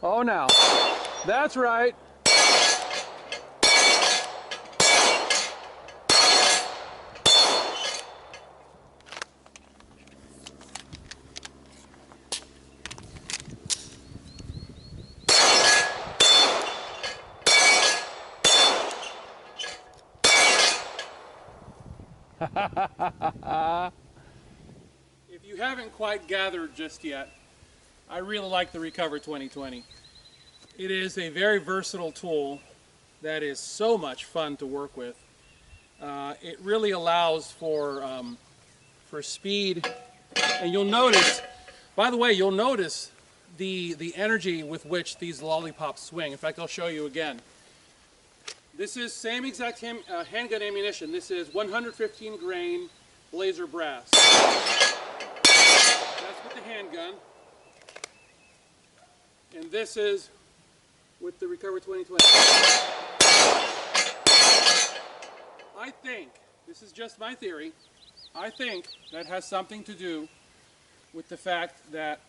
now. Oh, now. That's right. If you haven't quite gathered just yet, I really like the Recover 2020. It is a very versatile tool that is so much fun to work with. It really allows for speed, and you'll notice, by the way, you'll notice the energy with which these lollipops swing. In fact, I'll show you again. This is same exact handgun ammunition. This is 115 grain laser brass. That's with the handgun. And this is with the Recover 2020. I think, this is just my theory, I think that has something to do with the fact that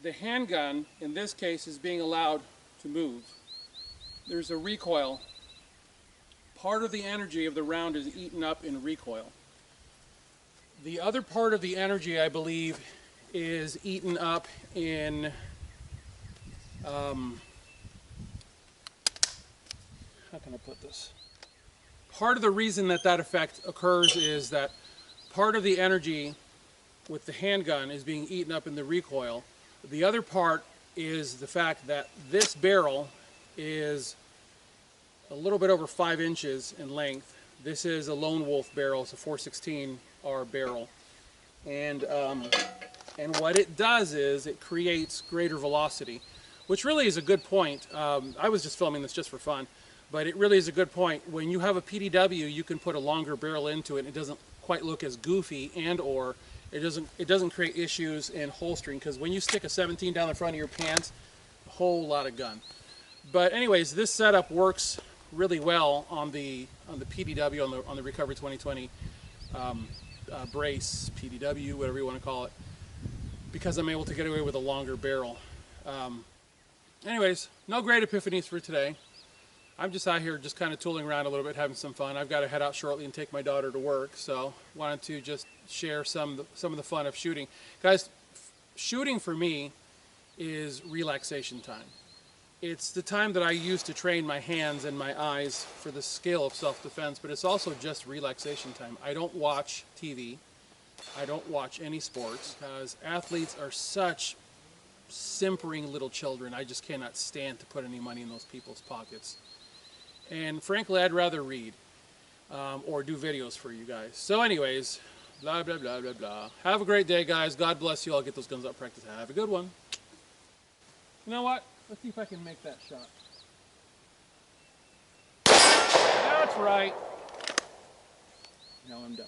the handgun, in this case, is being allowed to move. There's a recoil. Part of the energy of the round is eaten up in recoil. The other part of the energy, I believe, is eaten up in how can I put this? Part of the reason that that effect occurs is that part of the energy with the handgun is being eaten up in the recoil. The other part is the fact that this barrel is a little bit over 5 inches in length. This is a Lone Wolf barrel. It's a 416R barrel. And what it does is it creates greater velocity, which really is a good point. I was just filming this just for fun, but it really is a good point. When you have a PDW, you can put a longer barrel into it, and it doesn't quite look as goofy, and or it doesn't create issues in holstering, because when you stick a 17 down the front of your pants, a whole lot of gun. But anyways, this setup works really well on the PDW, on the Recover 2020 brace, PDW, whatever you want to call it, because I'm able to get away with a longer barrel. Anyways, no great epiphanies for today. I'm just out here just kind of tooling around a little bit, having some fun. I've got to head out shortly and take my daughter to work, so wanted to just share some of the fun of shooting. Guys, shooting for me is relaxation time. It's the time that I use to train my hands and my eyes for the skill of self-defense, but it's also just relaxation time. I don't watch TV. I don't watch any sports, because athletes are such simpering little children. I just cannot stand to put any money in those people's pockets. And frankly, I'd rather read or do videos for you guys. So anyways, blah, blah, blah, blah, blah. Have a great day, guys. God bless you. I'll get those guns out practice. Have a good one. You know what? Let's see if I can make that shot. That's right. Now I'm done.